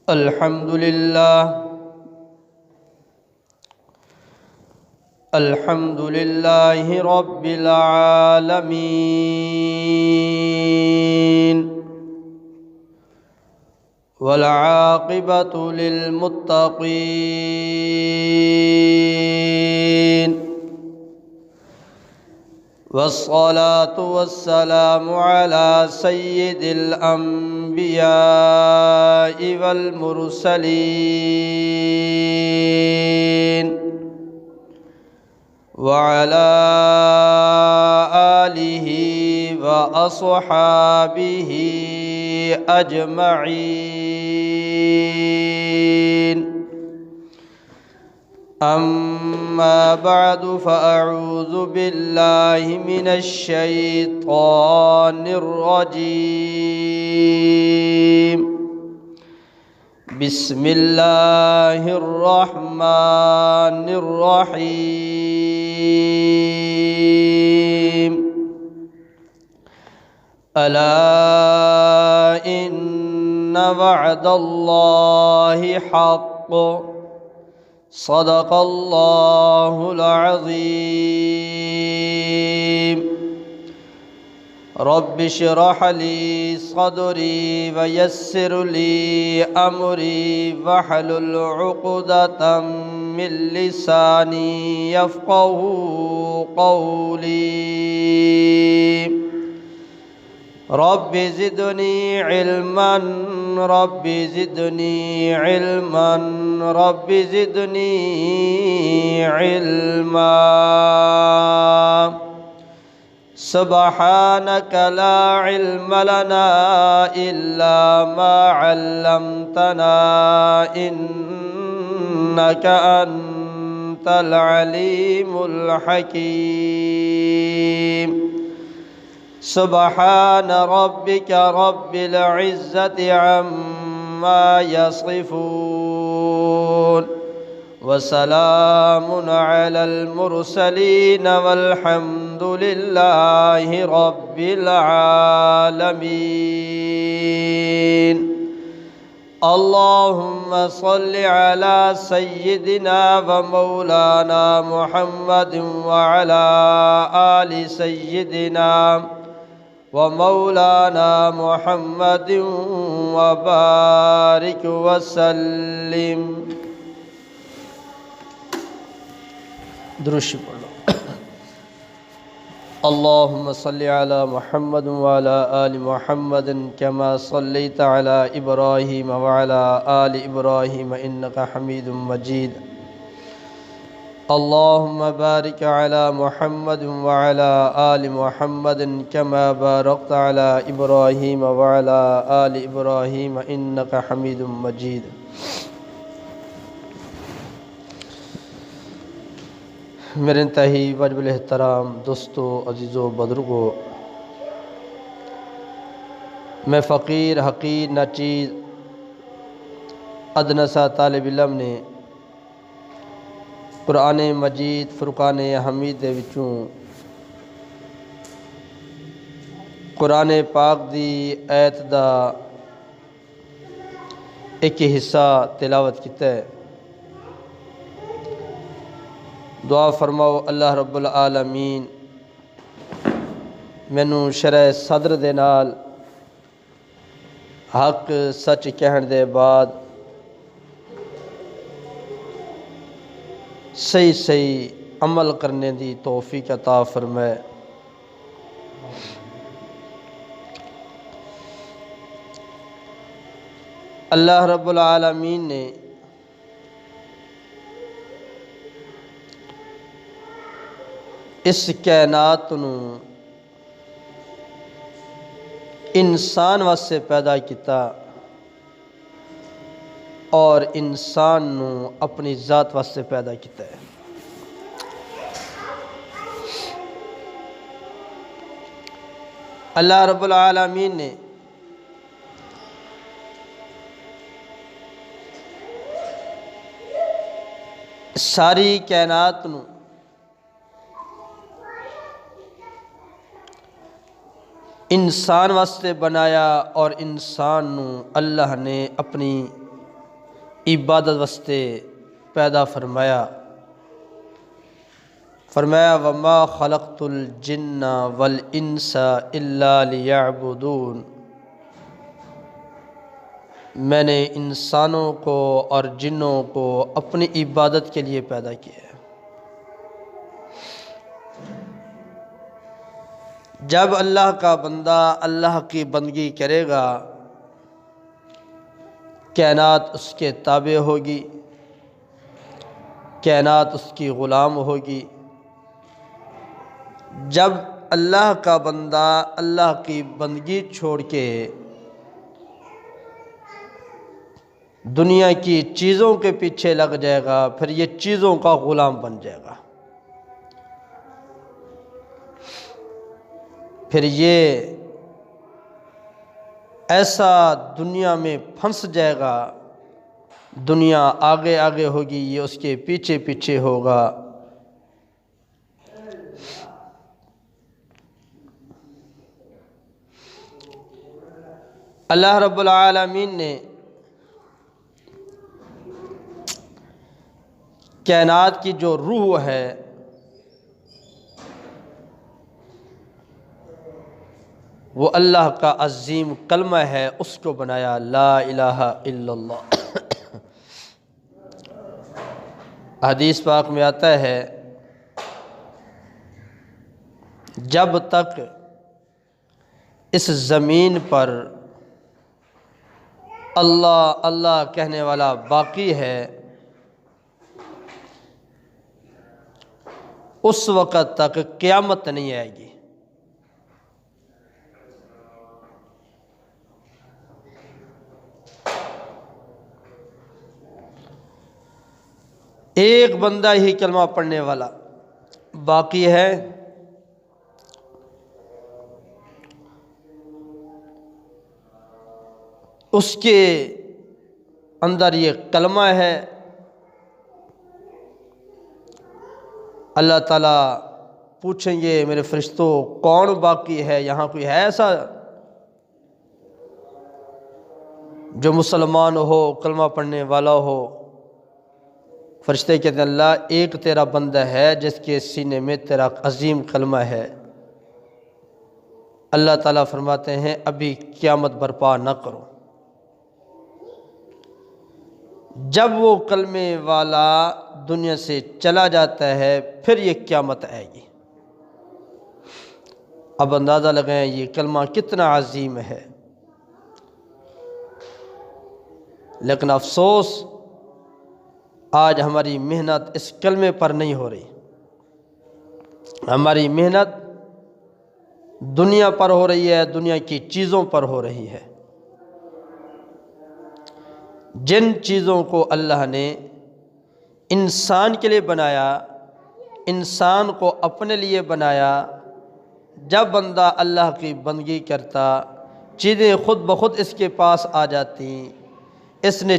الحمد لله الحمد لله رب العالمين والعاقبة للمتقين والصلاة والسلام على سيد الأنبياء والمرسلين وعلى آله وأصحابه أجمعين. أما بعد فأعوذ بالله من الشيطان الرجيم. بسم الله الرحمن الرحيم. ألا إن وعد الله حق صدق الله العظيم. رب اشرح لي صدري ويسر لي أمري واحلل عقدة من لساني يفقه قولي. رب زدني علما رب زدني علما رب زدني علما. سبحانك لا علم لنا إلا ما علمتنا إنك أنت العليم الحكيم. سبحان ربك رب العزة عما يصفون وسلام على المرسلين والحمد لله رب العالمين. اللهم صل على سيدنا ومولانا محمد وعلى آل سيدنا ومولانا محمد وبارك وسلم. درود پڑھ لو. اللهم صل على محمد وعلى آل محمد كما صليت على إبراهيم وعلى آل إبراهيم إنك حميد مجيد. اللهم بارك على محمد وعلى آل محمد كما باركت على إبراهيم وعلى آل إبراهيم إنك حميد مجيد. میرے انتہائی واجب الاحترام دوستو، عزیزو، بزرگو، میں فقیر حقیر ناچیز ادنا سا طالب علم نے قرآن مجید فرقان حمید دے وچوں قرآن پاک دی ایت دا ایک حصہ تلاوت کیتا ہے. دعا فرماؤ اللہ رب العالمین مینوں شرح صدر دے نال حق سچ کہن دے بعد صحیح صحیح عمل کرنے دی توفیق عطا فرمائے. اللہ رب العالمین نے اس کائنات نو انسان واسطے پیدا کیتا اور انسان نو اپنی ذات واسطے پیدا کیتا ہے. اللہ رب العالمین نے ساری کائنات نو انسان واسطے بنایا اور انسان نو اللہ نے اپنی عبادت واسطے پیدا فرمایا۔ فرمایا وما خلقت الجن والانس الا لیعبدون، میں نے انسانوں کو اور جنوں کو اپنی عبادت کے لیے پیدا کیا ہے۔ جب اللہ کا بندہ اللہ کی بندگی کرے گا، کائنات اس کے تابع ہوگی، کائنات اس کی غلام ہوگی۔ جب اللہ کا بندہ اللہ کی بندگی چھوڑ کے دنیا کی چیزوں کے پیچھے لگ جائے گا، پھر یہ چیزوں کا غلام بن جائے گا، پھر یہ ایسا دنیا میں پھنس جائے گا، دنیا آگے آگے ہوگی، یہ اس کے پیچھے پیچھے ہوگا۔ اللہ رب العالمین نے کائنات کی جو روح ہے وہ اللہ کا عظیم کلمہ ہے، اس کو بنایا، لا الہ الا اللہ۔ حدیث پاک میں آتا ہے جب تک اس زمین پر اللہ اللہ کہنے والا باقی ہے، اس وقت تک قیامت نہیں آئے گی۔ ایک بندہ ہی کلمہ پڑھنے والا باقی ہے، اس کے اندر یہ کلمہ ہے، اللہ تعالیٰ پوچھیں گے میرے فرشتوں کون باقی ہے، یہاں کوئی ہے ایسا جو مسلمان ہو، کلمہ پڑھنے والا ہو؟ فرشتے کہتے ہیں اللہ ایک تیرا بندہ ہے جس کے سینے میں تیرا عظیم کلمہ ہے۔ اللہ تعالیٰ فرماتے ہیں ابھی قیامت برپا نہ کرو، جب وہ کلمے والا دنیا سے چلا جاتا ہے پھر یہ قیامت آئے گی۔ اب اندازہ لگائیں یہ کلمہ کتنا عظیم ہے، لیکن افسوس آج ہماری محنت اس کلمے پر نہیں ہو رہی، ہماری محنت دنیا پر ہو رہی ہے، دنیا کی چیزوں پر ہو رہی ہے۔ جن چیزوں کو اللہ نے انسان کے لیے بنایا، انسان کو اپنے لیے بنایا، جب بندہ اللہ کی بندگی کرتا چیزیں خود بخود اس کے پاس آ جاتی۔ اس نے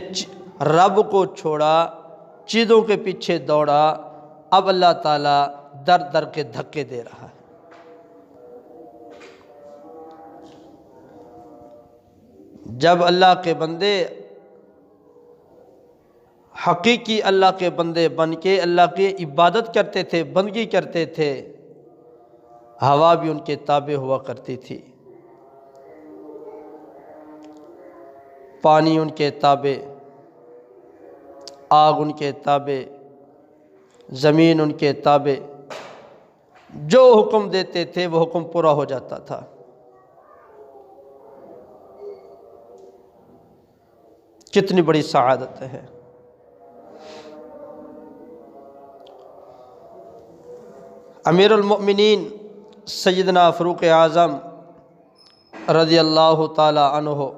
رب کو چھوڑا، چیزوں کے پیچھے دوڑا، اب اللہ تعالیٰ در در کے دھکے دے رہا ہے۔ جب اللہ کے بندے حقیقی اللہ کے بندے بن کے اللہ کی عبادت کرتے تھے، بندگی کرتے تھے، ہوا بھی ان کے تابع ہوا کرتی تھی، پانی ان کے تابع، آگ ان کے تابع، زمین ان کے تابع، جو حکم دیتے تھے وہ حکم پورا ہو جاتا تھا۔ کتنی بڑی سعادت ہے۔ امیر المؤمنین سیدنا فاروق اعظم رضی اللہ تعالی عنہ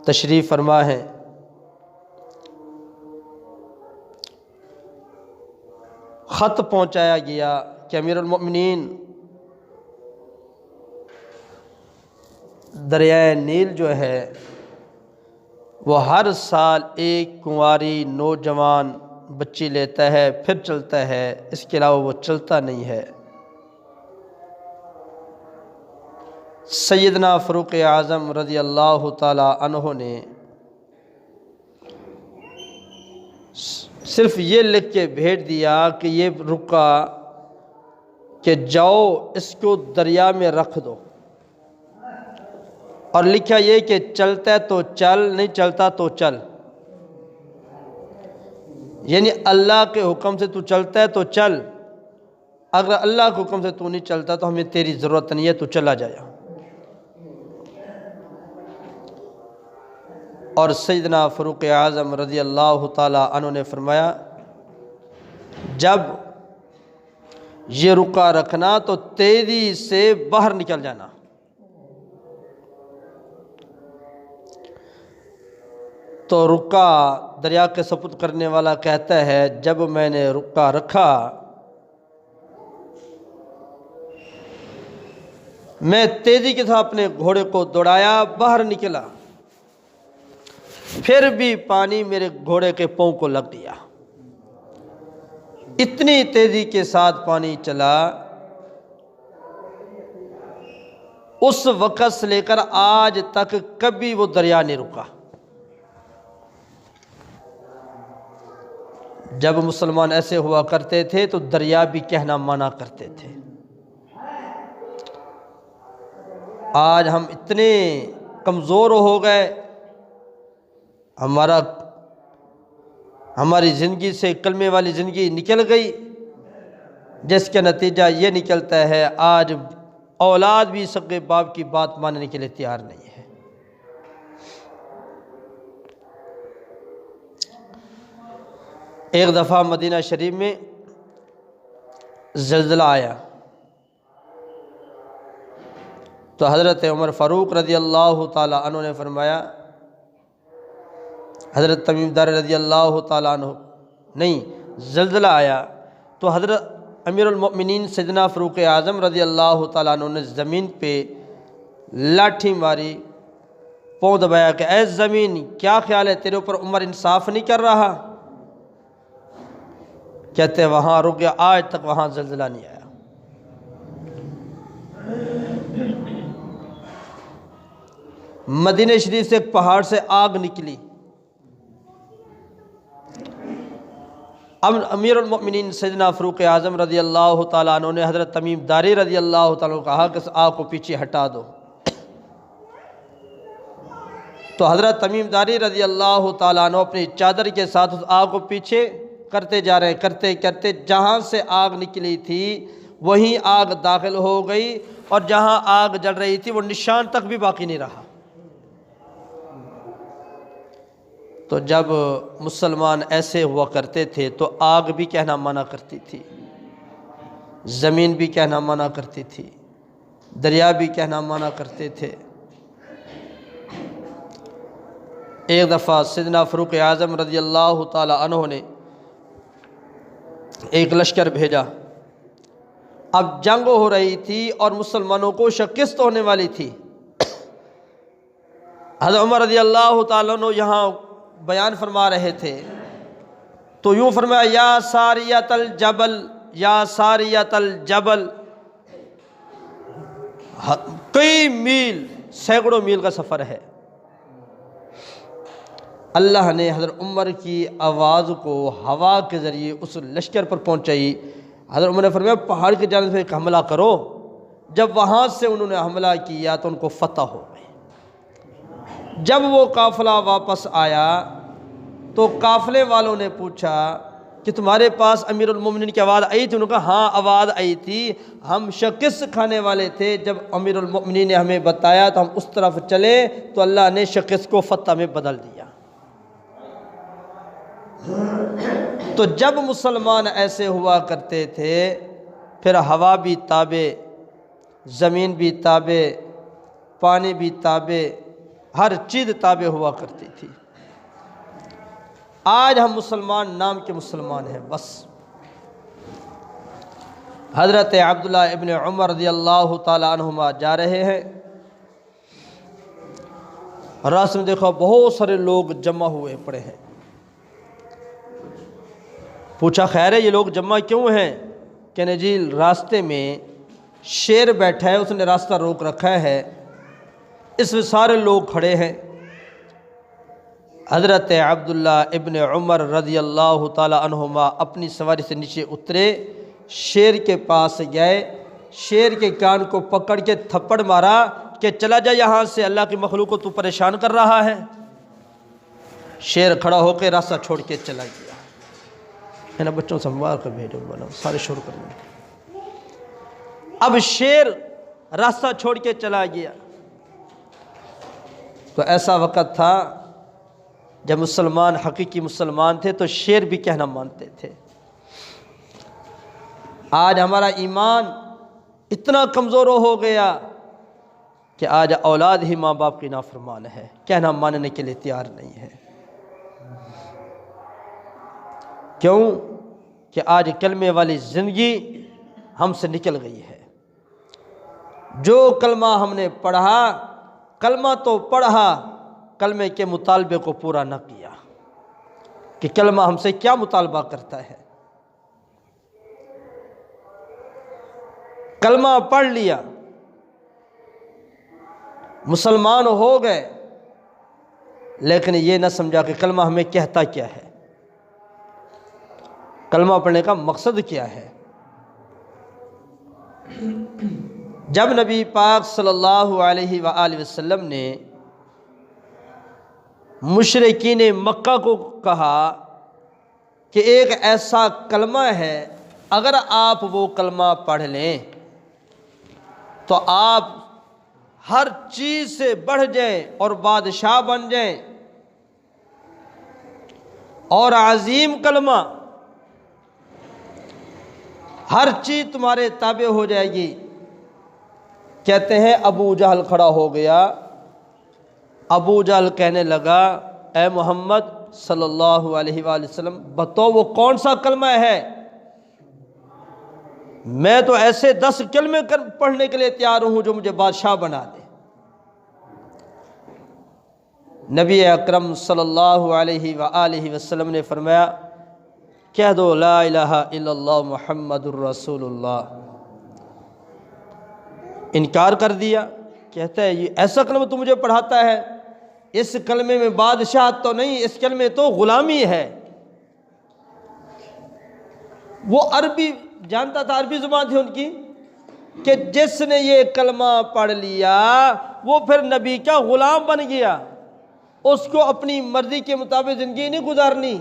تشریف فرما ہے۔ خط پہنچایا گیا کہ امیر المؤمنین دریائے نیل جو ہے وہ ہر سال ایک کنواری نوجوان بچی لیتا ہے، پھر چلتا ہے، اس کے علاوہ وہ چلتا نہیں ہے۔ سیدنا فاروق اعظم رضی اللہ تعالی عنہ نے صرف یہ لکھ کے بھیج دیا کہ یہ رکا کہ جاؤ اس کو دریا میں رکھ دو، اور لکھا یہ کہ چلتا ہے تو چل، نہیں چلتا تو چل، یعنی اللہ کے حکم سے تو چلتا ہے تو چل، اگر اللہ کے حکم سے تو نہیں چلتا تو ہمیں تیری ضرورت نہیں ہے، تو چلا جایا۔ اور سیدنا فاروق اعظم رضی اللہ تعالی عنہ نے فرمایا جب یہ رکا رکھنا تو تیزی سے باہر نکل جانا۔ تو رکا دریا کے سپرد کرنے والا کہتا ہے جب میں نے رکا رکھا میں تیزی کے ساتھ اپنے گھوڑے کو دوڑایا، باہر نکلا، پھر بھی پانی میرے گھوڑے کے پاؤں کو لگ گیا، اتنی تیزی کے ساتھ پانی چلا، اس وقت سے لے کر آج تک کبھی وہ دریا نہیں رکا۔ جب مسلمان ایسے ہوا کرتے تھے تو دریا بھی کہنا منع کرتے تھے۔ آج ہم اتنے کمزور ہو گئے، ہماری زندگی سے کلمے والی زندگی نکل گئی، جس کا نتیجہ یہ نکلتا ہے آج اولاد بھی سگے باپ کی بات ماننے کے لیے تیار نہیں ہے۔ ایک دفعہ مدینہ شریف میں زلزلہ آیا تو حضرت عمر فاروق رضی اللہ تعالی عنہ نے فرمایا، حضرت تمیم داری رضی اللہ تعالیٰ عنہ نہیں، زلزلہ آیا تو حضرت امیر المؤمنین سیدنا فاروق اعظم رضی اللہ تعالیٰ عنہ نے زمین پہ لاٹھی ماری، پاؤں دبایا کہ اے زمین کیا خیال ہے تیرے اوپر عمر انصاف نہیں کر رہا؟ کہتے وہاں رک گیا، آج تک وہاں زلزلہ نہیں آیا۔ مدینہ شریف سے ایک پہاڑ سے آگ نکلی، اب امیر المؤمنین سیدنا فاروق اعظم رضی اللہ تعالیٰ عنہ نے حضرت تمیم داری رضی اللہ تعالیٰ عنہ کہا کہ اس آگ کو پیچھے ہٹا دو، تو حضرت تمیم داری رضی اللہ تعالیٰ عنہ اپنی چادر کے ساتھ اس آگ کو پیچھے کرتے جا رہے ہیں، کرتے کرتے جہاں سے آگ نکلی تھی وہیں آگ داخل ہو گئی، اور جہاں آگ جل رہی تھی وہ نشان تک بھی باقی نہیں رہا۔ تو جب مسلمان ایسے ہوا کرتے تھے تو آگ بھی کہنا منع کرتی تھی، زمین بھی کہنا منع کرتی تھی، دریا بھی کہنا منع کرتے تھے۔ ایک دفعہ سیدنا فاروق اعظم رضی اللہ تعالی عنہ نے ایک لشکر بھیجا، اب جنگ ہو رہی تھی اور مسلمانوں کو شکست ہونے والی تھی۔ حضرت عمر رضی اللہ تعالیٰ عنہ یہاں بیان فرما رہے تھے تو یوں فرمایا، یا ساریت الجبل یا ساریت الجبل، کئی میل سینکڑوں میل کا سفر ہے۔ اللہ نے حضرت عمر کی آواز کو ہوا کے ذریعے اس لشکر پر پہنچائی۔ حضرت عمر نے فرمایا پہاڑ کی جانب سے ایک حملہ کرو، جب وہاں سے انہوں نے حملہ کیا تو ان کو فتح ہو گئی۔ جب وہ قافلہ واپس آیا تو قافلے والوں نے پوچھا کہ تمہارے پاس امیر المومنین کی آواز آئی تھی؟ انہوں نے کہا ہاں آواز آئی تھی، ہم شکست کھانے والے تھے، جب امیر المومنین نے ہمیں بتایا تو ہم اس طرف چلے تو اللہ نے شکست کو فتح میں بدل دیا۔ تو جب مسلمان ایسے ہوا کرتے تھے پھر ہوا بھی تابع، زمین بھی تابع، پانی بھی تابع، ہر چیز تابع ہوا کرتی تھی۔ آج ہم مسلمان نام کے مسلمان ہیں بس۔ حضرت عبداللہ ابن عمر رضی اللہ تعالی عنہما جا رہے ہیں، راستے میں دیکھا بہت سارے لوگ جمع ہوئے پڑے ہیں، پوچھا خیر ہے یہ لوگ جمع کیوں ہیں؟ کہ نجیل راستے میں شیر بیٹھا ہے، اس نے راستہ روک رکھا ہے، اس میں سارے لوگ کھڑے ہیں۔ حضرت عبداللہ ابن عمر رضی اللہ تعالی عنہما اپنی سواری سے نیچے اترے، شیر کے پاس گئے، شیر کے کان کو پکڑ کے تھپڑ مارا کہ چلا جا یہاں سے، اللہ کی مخلوق کو تو پریشان کر رہا ہے۔ شیر کھڑا ہو کے راستہ چھوڑ کے چلا گیا۔ ہے نا، بچوں سنبھال کر بھیجو، بنا سارے شور کرنے۔ اب شیر راستہ چھوڑ کے چلا گیا۔ تو ایسا وقت تھا جب مسلمان حقیقی مسلمان تھے تو شیر بھی کہنا مانتے تھے۔ آج ہمارا ایمان اتنا کمزور ہو گیا کہ آج اولاد ہی ماں باپ کی نافرمان ہے، کہنا ماننے کے لیے تیار نہیں ہے۔ کیوں کہ آج کلمے والی زندگی ہم سے نکل گئی ہے۔ جو کلمہ ہم نے پڑھا، کلمہ تو پڑھا، کلمے کے مطالبے کو پورا نہ کیا کہ کلمہ ہم سے کیا مطالبہ کرتا ہے۔ کلمہ پڑھ لیا، مسلمان ہو گئے، لیکن یہ نہ سمجھا کہ کلمہ ہمیں کہتا کیا ہے، کلمہ پڑھنے کا مقصد کیا ہے۔ جب نبی پاک صلی اللہ علیہ وآلہ وسلم نے مشرکین مکہ کو کہا کہ ایک ایسا کلمہ ہے، اگر آپ وہ کلمہ پڑھ لیں تو آپ ہر چیز سے بڑھ جائیں اور بادشاہ بن جائیں، اور عظیم کلمہ، ہر چیز تمہارے تابع ہو جائے گی۔ کہتے ہیں ابو جہل کھڑا ہو گیا۔ ابو جہل کہنے لگا، اے محمد صلی اللہ علیہ وآلہ وسلم، بتاؤ وہ کون سا کلمہ ہے؟ میں تو ایسے 10 کلمے پڑھنے کے لیے تیار ہوں جو مجھے بادشاہ بنا دے۔ نبی اکرم صلی اللہ علیہ وآلہ وسلم نے فرمایا، کہہ دو لا الہ الا اللہ محمد الرسول اللہ۔ انکار کر دیا، کہتا ہے یہ ایسا کلمہ تو مجھے پڑھاتا ہے، اس کلمے میں بادشاہ تو نہیں، اس کلمے تو غلامی ہے۔ وہ عربی جانتا تھا، عربی زبان تھی ان کی، کہ جس نے یہ کلمہ پڑھ لیا وہ پھر نبی کا غلام بن گیا، اس کو اپنی مرضی کے مطابق زندگی نہیں گزارنی،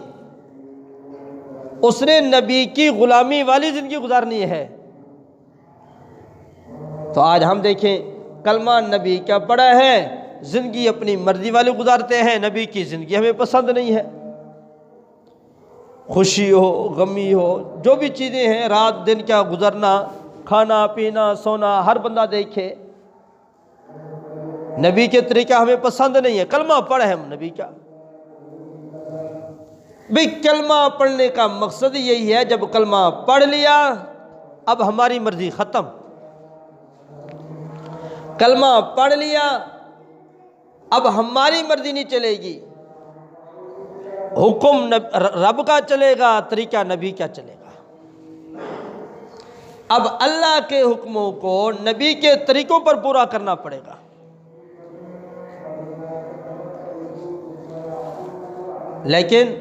اس نے نبی کی غلامی والی زندگی گزارنی ہے۔ تو آج ہم دیکھیں، کلمہ نبی کا پڑھا ہے، زندگی اپنی مرضی والی گزارتے ہیں، نبی کی زندگی ہمیں پسند نہیں ہے۔ خوشی ہو، غمی ہو، جو بھی چیزیں ہیں، رات دن کیا گزرنا، کھانا پینا سونا، ہر بندہ دیکھے، نبی کے طریقہ ہمیں پسند نہیں ہے۔ کلمہ پڑھے ہم نبی کا، بھئی کلمہ پڑھنے کا مقصد یہی ہے، جب کلمہ پڑھ لیا اب ہماری مرضی ختم۔ کلمہ پڑھ لیا اب ہماری مرضی نہیں چلے گی، حکم رب کا چلے گا، طریقہ نبی کا چلے گا۔ اب اللہ کے حکموں کو نبی کے طریقوں پر پورا کرنا پڑے گا۔ لیکن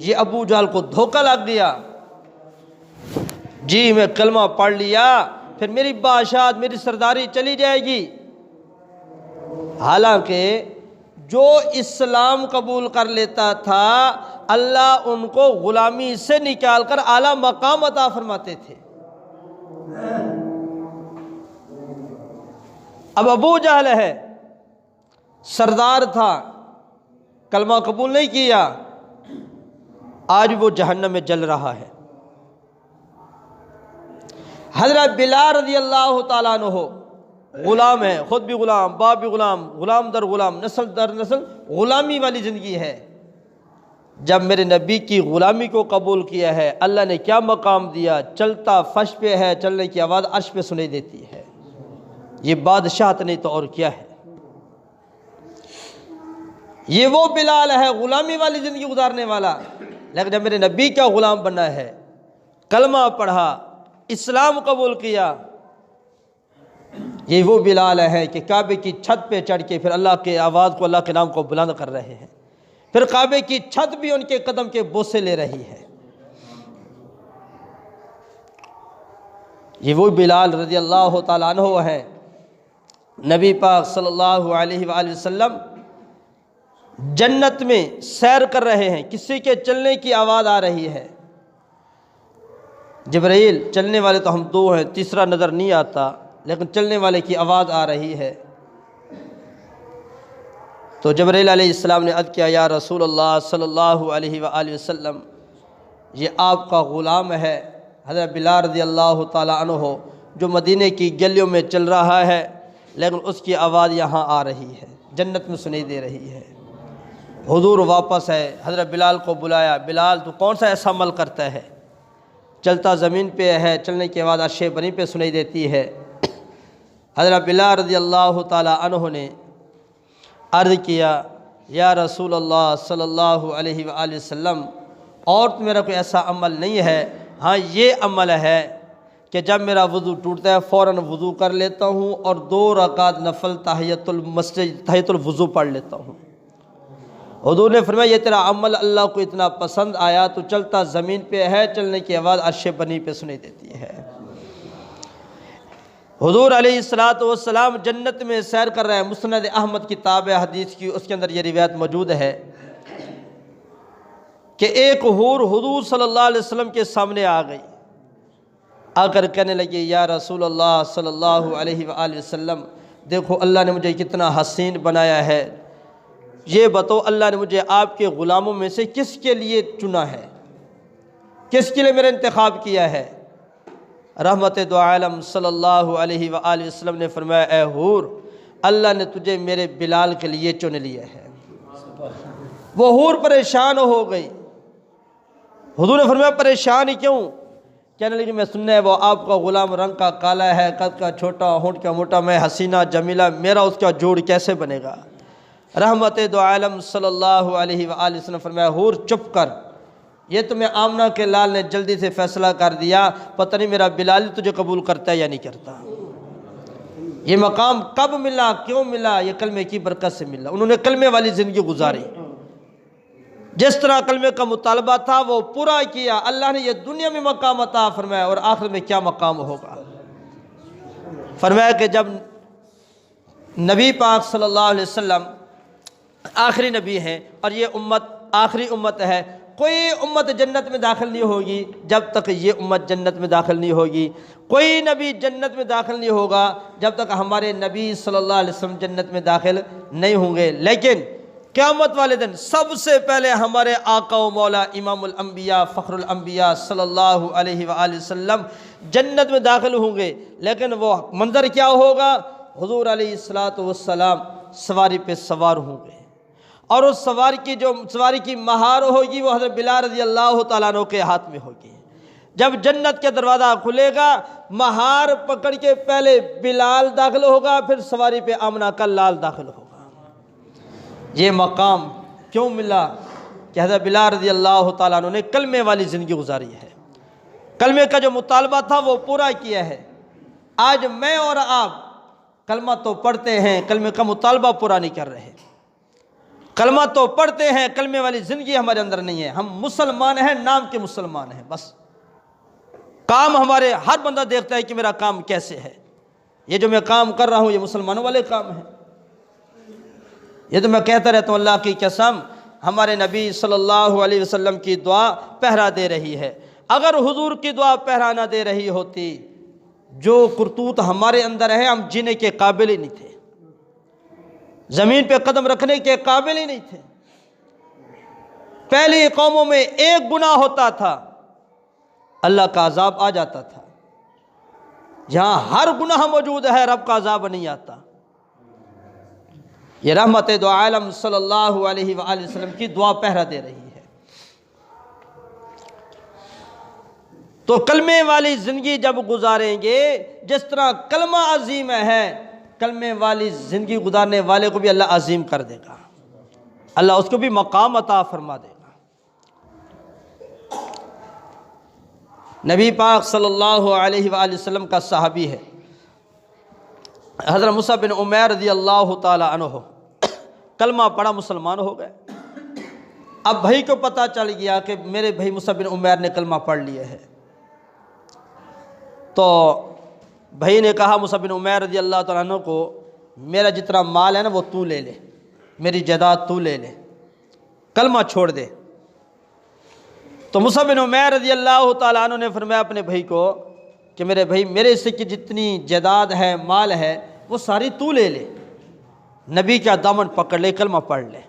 یہ ابو جہل کو دھوکہ لگ گیا، جی میں کلمہ پڑھ لیا پھر میری بادشاہت، میری سرداری چلی جائے گی۔ حالانکہ جو اسلام قبول کر لیتا تھا اللہ ان کو غلامی سے نکال کر اعلیٰ مقام عطا فرماتے تھے۔ اب ابو جہل ہے، سردار تھا، کلمہ قبول نہیں کیا، آج وہ جہنم میں جل رہا ہے۔ حضرت بلال رضی اللہ تعالیٰ عنہ غلام ہے، خود بھی غلام، باپ بھی غلام، غلام در غلام، نسل در نسل غلامی والی زندگی ہے۔ جب میرے نبی کی غلامی کو قبول کیا ہے، اللہ نے کیا مقام دیا، چلتا فرش پہ ہے، چلنے کی آواز عرش پہ سنائی دیتی ہے۔ یہ بادشاہت نہیں تو اور کیا ہے؟ یہ وہ بلال ہے غلامی والی زندگی گزارنے والا، لیکن جب میرے نبی کا غلام بنا ہے، کلمہ پڑھا، اسلام قبول کیا، یہ وہ بلال ہیں کہ کعبے کی چھت پہ چڑھ کے پھر اللہ کے آواز کو، اللہ کے نام کو بلند کر رہے ہیں، پھر کعبے کی چھت بھی ان کے قدم کے بوسے لے رہی ہے۔ یہ وہ بلال رضی اللہ تعالیٰ عنہ ہیں۔ نبی پاک صلی اللہ علیہ وآلہ وسلم جنت میں سیر کر رہے ہیں، کسی کے چلنے کی آواز آ رہی ہے۔ جبرائیل، چلنے والے تو ہم دو ہیں، تیسرا نظر نہیں آتا، لیکن چلنے والے کی آواز آ رہی ہے۔ تو جبرائیل علیہ السلام نے عرض کیا، یا رسول اللہ صلی اللہ علیہ وآلہ وسلم، یہ آپ کا غلام ہے حضرت بلال رضی اللہ تعالیٰ عنہ، جو مدینے کی گلیوں میں چل رہا ہے، لیکن اس کی آواز یہاں آ رہی ہے، جنت میں سنائی دے رہی ہے۔ حضور واپس ہے، حضرت بلال کو بلایا، بلال تو کون سا ایسا عمل کرتا ہے، چلتا زمین پہ ہے، چلنے کے بعد عرش بنی پہ سنائی دیتی ہے۔ حضرت بلال رضی اللہ تعالیٰ عنہ نے عرض کیا، یا رسول اللہ صلی اللہ علیہ وآلہ وسلم، اور تو میرا کوئی ایسا عمل نہیں ہے، ہاں یہ عمل ہے کہ جب میرا وضو ٹوٹتا ہے فوراً وضو کر لیتا ہوں اور 2 رکعت نفل تحیۃ المسجد، تحیۃ الوضو پڑھ لیتا ہوں۔ حضور نے فرمایا، یہ تیرا عمل اللہ کو اتنا پسند آیا تو چلتا زمین پہ ہے، چلنے کے بعد عرش بنی پہ سنائی دیتی ہے۔ حضور علیہ السلام جنت میں سیر کر رہے ہیں۔ مسند احمد کتاب ہے حدیث کی، اس کے اندر یہ روایت موجود ہے کہ ایک حور حضور صلی اللہ علیہ وسلم کے سامنے آ گئی، آ کر کہنے لگی، یا رسول اللہ صلی اللہ علیہ وآلہ وسلم، دیکھو اللہ نے مجھے کتنا حسین بنایا ہے، یہ بتاؤ اللہ نے مجھے آپ کے غلاموں میں سے کس کے لیے چنا ہے، کس کے لیے میرا انتخاب کیا ہے؟ رحمت دو عالم صلی اللہ علیہ وآلہ وسلم نے فرمایا، اے حور، اللہ نے تجھے میرے بلال کے لیے چن لیا ہے۔ وہ حور پریشان ہو گئی۔ حضور نے فرمایا، پریشان کیوں؟ کہنے لگی، میں سننا ہے وہ آپ کا غلام رنگ کا کالا ہے، قد کا چھوٹا، ہونٹ کا موٹا، میں حسینہ جمیلہ، میرا اس کا جوڑ کیسے بنے گا؟ رحمت دو عالم صلی اللہ علیہ وآلہ وسلم نے فرمایا، حور چپ کر، یہ تمہیں آمنہ کے لال نے جلدی سے فیصلہ کر دیا، پتہ نہیں میرا بلال تجھے قبول کرتا ہے یا نہیں کرتا۔ یہ مقام کب ملا، کیوں ملا؟ یہ کلمے کی برکت سے ملا۔ انہوں نے کلمے والی زندگی گزاری، جس طرح کلمے کا مطالبہ تھا وہ پورا کیا۔ اللہ نے یہ دنیا میں مقام عطا فرمایا، اور آخر میں کیا مقام ہوگا؟ فرمایا کہ جب نبی پاک صلی اللہ علیہ وسلم آخری نبی ہیں اور یہ امت آخری امت ہے، کوئی امت جنت میں داخل نہیں ہوگی جب تک یہ امت جنت میں داخل نہیں ہوگی، کوئی نبی جنت میں داخل نہیں ہوگا جب تک ہمارے نبی صلی اللہ علیہ وسلم جنت میں داخل نہیں ہوں گے۔ لیکن قیامت والے دن سب سے پہلے ہمارے آقا و مولا امام الانبیاء فخر الانبیاء صلی اللہ علیہ وآلہ وسلم جنت میں داخل ہوں گے۔ لیکن وہ منظر کیا ہوگا؟ حضور علیہ السلام سواری پہ سوار ہوں گے، اور اس سواری کی مہار ہوگی وہ حضرت بلال رضی اللہ تعالیٰ عنہ کے ہاتھ میں ہوگی۔ جب جنت کے دروازہ کھلے گا، مہار پکڑ کے پہلے بلال داخل ہوگا، پھر سواری پہ آمنہ کا لال داخل ہوگا۔ یہ مقام کیوں ملا؟ کہ حضرت بلال رضی اللہ تعالیٰ عنہ نے کلمے والی زندگی گزاری ہے، کلمے کا جو مطالبہ تھا وہ پورا کیا ہے۔ آج میں اور آپ کلمہ تو پڑھتے ہیں، کلمے کا مطالبہ پورا نہیں کر رہے، کلمہ تو پڑھتے ہیں، کلمے والی زندگی ہمارے اندر نہیں ہے۔ ہم مسلمان ہیں، نام کے مسلمان ہیں، بس کام ہمارے ہر بندہ دیکھتا ہے کہ میرا کام کیسے ہے، یہ جو میں کام کر رہا ہوں یہ مسلمانوں والے کام ہیں۔ یہ تو میں کہتا رہتا ہوں، اللہ کی قسم ہمارے نبی صلی اللہ علیہ وسلم کی دعا پہرا دے رہی ہے۔ اگر حضور کی دعا پہرا نہ دے رہی ہوتی، جو کرتوت ہمارے اندر ہے ہم جینے کے قابل ہی نہیں تھے، زمین پہ قدم رکھنے کے قابل ہی نہیں تھے۔ پہلی قوموں میں ایک گناہ ہوتا تھا اللہ کا عذاب آ جاتا تھا، یہاں ہر گناہ موجود ہے، رب کا عذاب نہیں آتا۔ یہ رحمت دو عالم صلی اللہ علیہ وآلہ وسلم کی دعا پہرا دے رہی ہے۔ تو کلمے والی زندگی جب گزاریں گے، جس طرح کلمہ عظیم ہے، کلمے والی زندگی گزارنے والے کو بھی اللہ عظیم کر دے گا، اللہ اس کو بھی مقام عطا فرما دے گا۔ نبی پاک صلی اللہ علیہ وآلہ وسلم کا صحابی ہے حضرت مصعب بن عمیر رضی اللہ تعالی عنہ کلمہ پڑھا، مسلمان ہو گئے۔ اب بھائی کو پتہ چل گیا کہ میرے بھائی مصعب بن عمیر نے کلمہ پڑھ لیا ہے، تو بھائی نے کہا مصعب بن عمیر رضی اللہ تعالیٰ عنہ کو، میرا جتنا مال ہے نا وہ تو لے لے، میری جائیداد تو لے لے، کلمہ چھوڑ دے۔ تو مصعب بن عمیر رضی اللہ تعالیٰ عنہ نے فرمایا اپنے بھائی کو کہ میرے بھائی، میرے سے کی جتنی جائیداد ہے، مال ہے، وہ ساری تو لے لے، نبی کا دامن پکڑ لے، کلمہ پڑھ لے۔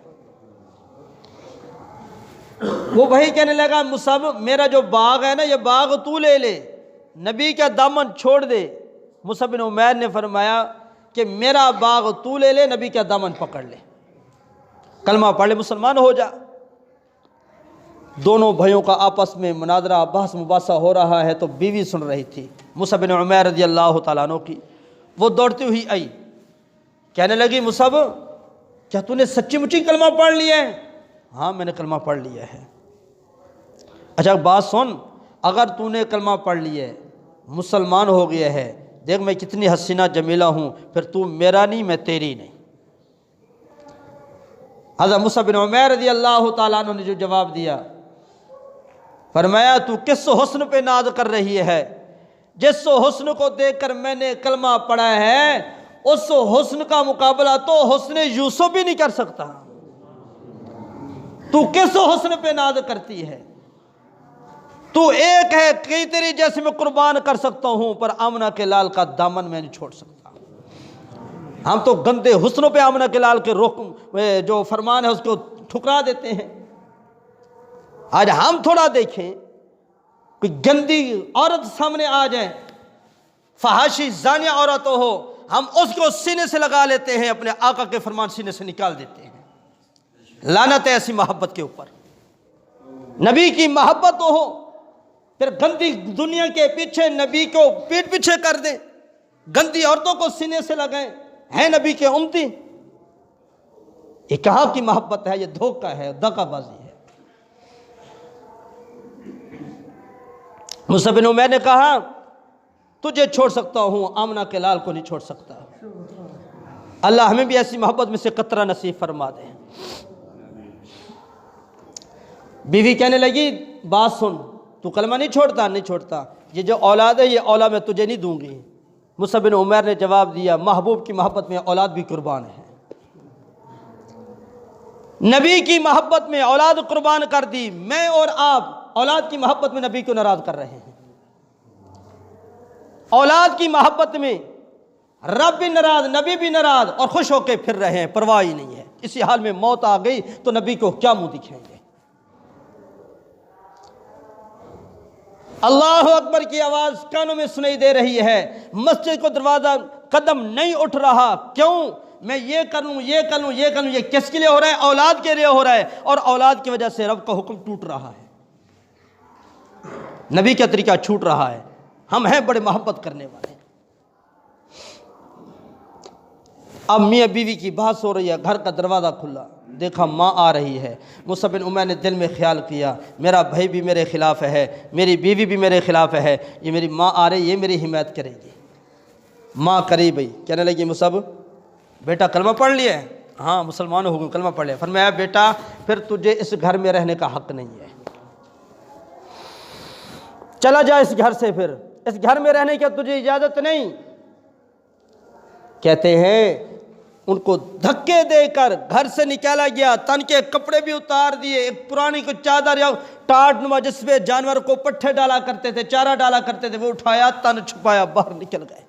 وہ بھائی کہنے لگا مصعب، میرا جو باغ ہے نا، یہ باغ تو لے لے، نبی کا دامن چھوڑ دے۔ مصعب بن عمیر نے فرمایا کہ میرا باغ تو لے لے، نبی کا دامن پکڑ لے، کلمہ پڑھ لے، مسلمان ہو جا۔ دونوں بھائیوں کا آپس میں مناظرہ، بحث مباحثہ ہو رہا ہے، تو بیوی سن رہی تھی مصعب بن عمیر رضی اللہ تعالیٰ عنہ کی۔ وہ دوڑتی ہوئی آئی، کہنے لگی مصعب، کیا تو نے سچی مچی کلمہ پڑھ لیا ہے؟ ہاں میں نے کلمہ پڑھ لیا ہے۔ اچھا بات سن، اگر تو نے کلمہ پڑھ لیا ہے، مسلمان ہو گیا ہے، دیکھ میں کتنی حسینہ جمیلہ ہوں، پھر تو میرا نہیں، میں تیری نہیں۔ حضرت مصعب بن عمیر رضی اللہ تعالیٰ عنہ نے جو جواب دیا، فرمایا تو کس حسن پہ ناز کر رہی ہے؟ جس حسن کو دیکھ کر میں نے کلمہ پڑھا ہے، اس حسن کا مقابلہ تو حسن یوسف بھی نہیں کر سکتا۔ تو کس حسن پہ ناز کرتی ہے؟ تو ایک ہے کہ تیری جیسے میں قربان کر سکتا ہوں، پر آمنہ کے لال کا دامن میں نہیں چھوڑ سکتا۔ ہم تو گندے حسنوں پہ آمنہ کے لال کے جو فرمان ہے اس کو ٹھکرا دیتے ہیں۔ آج ہم تھوڑا دیکھیں، کوئی گندی عورت سامنے آ جائے، فحاشی زانیہ عورت ہو، ہم اس کو سینے سے لگا لیتے ہیں، اپنے آقا کے فرمان سینے سے نکال دیتے ہیں۔ لعنت ہے ایسی محبت کے اوپر۔ نبی کی محبت ہو، پھر گندی دنیا کے پیچھے نبی کو پیٹ پیچھے کر دیں، گندی عورتوں کو سینے سے لگائیں، ہیں نبی کے امتی؟ یہ کہاں کی محبت ہے؟ یہ دھوکہ ہے، دغا بازی ہے۔ مصعب بن عمیر نے کہا تجھے چھوڑ سکتا ہوں، آمنہ کے لال کو نہیں چھوڑ سکتا۔ اللہ ہمیں بھی ایسی محبت میں سے قطرہ نصیب فرما دے۔ بیوی کہنے لگی بات سن، تو کلمہ نہیں چھوڑتا؟ نہیں چھوڑتا، یہ جو اولاد ہے، یہ اولاد میں تجھے نہیں دوں گی۔ مصعب بن عمیر نے جواب دیا، محبوب کی محبت میں اولاد بھی قربان ہے۔ نبی کی محبت میں اولاد قربان کر دی، میں اور آپ اولاد کی محبت میں نبی کو ناراض کر رہے ہیں۔ اولاد کی محبت میں رب بھی ناراض، نبی بھی ناراض، اور خوش ہو کے پھر رہے ہیں، پرواہ ہی نہیں ہے۔ اسی حال میں موت آ گئی تو نبی کو کیا منہ دکھائیں گے؟ اللہ اکبر کی آواز کانوں میں سنائی دے رہی ہے، مسجد کو دروازہ قدم نہیں اٹھ رہا، کیوں؟ میں یہ کر لوں، یہ کر لوں، یہ کر لوں۔ یہ کس کے لیے ہو رہا ہے؟ اولاد کے لیے ہو رہا ہے، اور اولاد کی وجہ سے رب کا حکم ٹوٹ رہا ہے، نبی کا طریقہ چھوٹ رہا ہے۔ ہم ہیں بڑے محبت کرنے والے۔ اب میاں بیوی کی بحث ہو رہی ہے، گھر کا دروازہ کھلا، دیکھا ماں آ رہی ہے۔ مصعب بن عمیر نے دل میں خیال کیا، میرا بھائی بھی میرے خلاف ہے، میری بیوی بھی میرے خلاف ہے، یہ میری ماں آ رہی ہے، یہ میری حمایت کرے گی۔ ماں قریب آئی، کہنے لگی مصعب بیٹا کلمہ پڑھ لیا ہے؟ ہاں مسلمان ہو گئے، کلمہ پڑھ لیا۔ فرمایا بیٹا پھر تجھے اس گھر میں رہنے کا حق نہیں ہے، چلا جا اس گھر سے، پھر اس گھر میں رہنے کی تجھے اجازت نہیں۔ کہتے ہیں ان کو دھکے دے کر گھر سے نکالا گیا، تن کے کپڑے بھی اتار دیے، ایک پرانی کو چادر یا ٹاٹ نما جس پہ جانور کو پٹھے ڈالا کرتے تھے، چارہ ڈالا کرتے تھے، وہ اٹھایا، تن چھپایا، باہر نکل گئے۔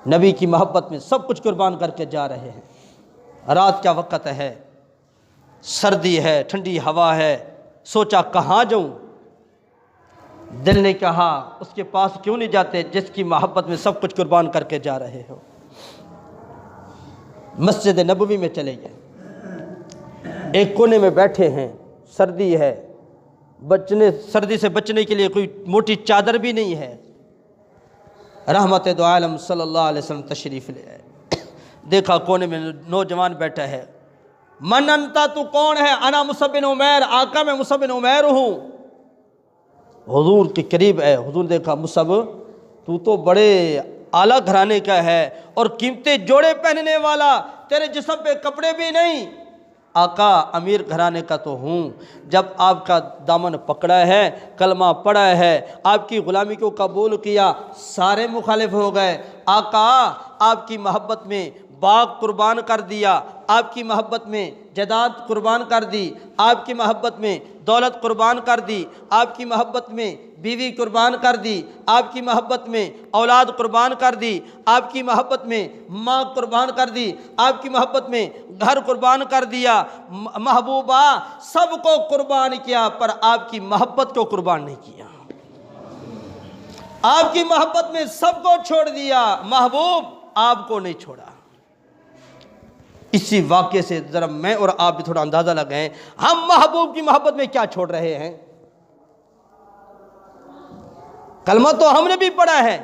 نبی کی محبت میں سب کچھ قربان کر کے جا رہے ہیں۔ رات کا وقت ہے، سردی ہے، ٹھنڈی ہوا ہے، سوچا کہاں جاؤں؟ دل نے کہا اس کے پاس کیوں نہیں جاتے جس کی محبت میں سب کچھ قربان کر کے جا رہے ہو۔ مسجد نبوی میں چلے گئے، ایک کونے میں بیٹھے ہیں، سردی ہے، سردی سے بچنے کے لیے کوئی موٹی چادر بھی نہیں ہے۔ رحمت دو عالم صلی اللہ علیہ وسلم تشریف لے آئے، دیکھا کونے میں نوجوان بیٹھا ہے۔ من انتا، تو کون ہے؟ انا مصعب بن عمیر، آقا میں مصعب بن عمیر ہوں۔ حضور کے قریب ہے، حضور دیکھا مصعب تو بڑے اعلیٰ گھرانے کا ہے اور قیمتی جوڑے پہننے والا، تیرے جسم پہ کپڑے بھی نہیں، آقا امیر گھرانے کا تو ہوں۔ جب آپ کا دامن پکڑا ہے، کلمہ پڑھا ہے، آپ کی غلامی کو قبول کیا، سارے مخالف ہو گئے۔ آقا آپ کی محبت میں باغ قربان کر دیا، آپ کی محبت میں جائیداد قربان کر دی، آپ کی محبت میں دولت قربان کر دی، آپ کی محبت میں بیوی قربان کر دی، آپ کی محبت میں اولاد قربان کر دی، آپ کی محبت میں ماں قربان کر دی، آپ کی محبت میں گھر قربان کر دیا۔ محبوبہ سب کو قربان کیا پر آپ کی محبت کو قربان نہیں کیا، آپ کی محبت میں سب کو چھوڑ دیا، محبوب آپ کو نہیں چھوڑا۔ اسی واقعے سے ذرا میں اور آپ بھی تھوڑا اندازہ لگائیں، ہم محبوب کی محبت میں کیا چھوڑ رہے ہیں؟ کلمہ تو ہم نے بھی پڑھا ہے،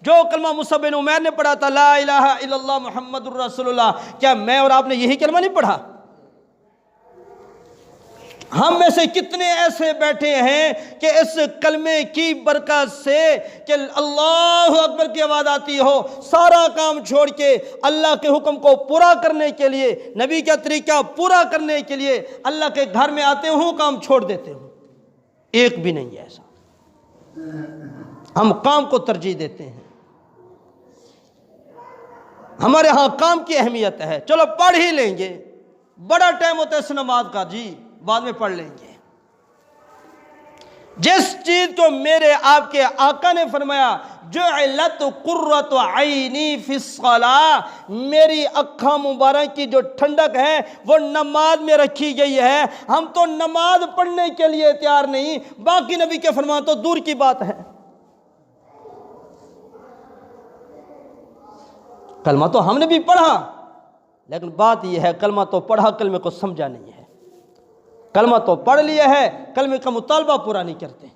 جو کلمہ مصعب بن عمیر نے پڑھا تھا، لا الہ الا اللہ محمد الرسول اللہ، کیا میں اور آپ نے یہی کلمہ نہیں پڑھا؟ ہم میں سے کتنے ایسے بیٹھے ہیں کہ اس کلمے کی برکت سے کہ اللہ اکبر کی آواز آتی ہو، سارا کام چھوڑ کے اللہ کے حکم کو پورا کرنے کے لیے، نبی کا طریقہ پورا کرنے کے لیے اللہ کے گھر میں آتے ہوں، کام چھوڑ دیتے ہوں۔ ایک بھی نہیں ہے ایسا، ہم کام کو ترجیح دیتے ہیں۔ ہمارے ہاں کام کی اہمیت ہے، چلو پڑھ ہی لیں گے، بڑا ٹائم ہوتا ہے اس نماز کا، جی بعد میں پڑھ لیں گے۔ جس چیز کو میرے آپ کے آقا نے فرمایا جعلت قرۃ عینی فی الصلاۃ، میری آنکھوں مبارک کی جو ٹھنڈک ہے وہ نماز میں رکھی گئی ہے۔ ہم تو نماز پڑھنے کے لیے تیار نہیں، باقی نبی کے فرمان تو دور کی بات ہے۔ کلمہ تو ہم نے بھی پڑھا، لیکن بات یہ ہے کلمہ تو پڑھا، کلمے کو سمجھا نہیں ہے۔ کلمہ تو پڑھ لیا ہے، کلمے کا مطالبہ پورا نہیں کرتے۔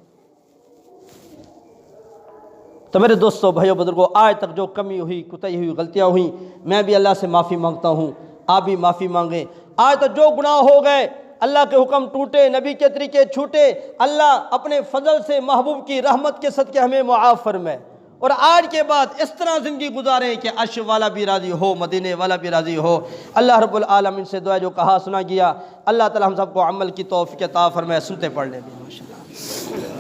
تو میرے دوستو، بھائیو، بزرگوں، آج تک جو کمی ہوئی، کوتاہی ہوئی، غلطیاں ہوئیں، میں بھی اللہ سے معافی مانگتا ہوں، آپ بھی معافی مانگیں۔ آج تک جو گناہ ہو گئے، اللہ کے حکم ٹوٹے، نبی کے طریقے چھوٹے، اللہ اپنے فضل سے محبوب کی رحمت کے صدقے ہمیں معاف فرمائے، اور آج کے بعد اس طرح زندگی گزاریں کہ عرش والا بھی راضی ہو، مدینے والا بھی راضی ہو۔ اللہ رب العالمین سے دعا جو کہا سنا گیا، اللہ تعالی ہم سب کو عمل کی توفیق عطا فرمائے۔ سنتے پڑھ لیں بھی ماشاءاللہ۔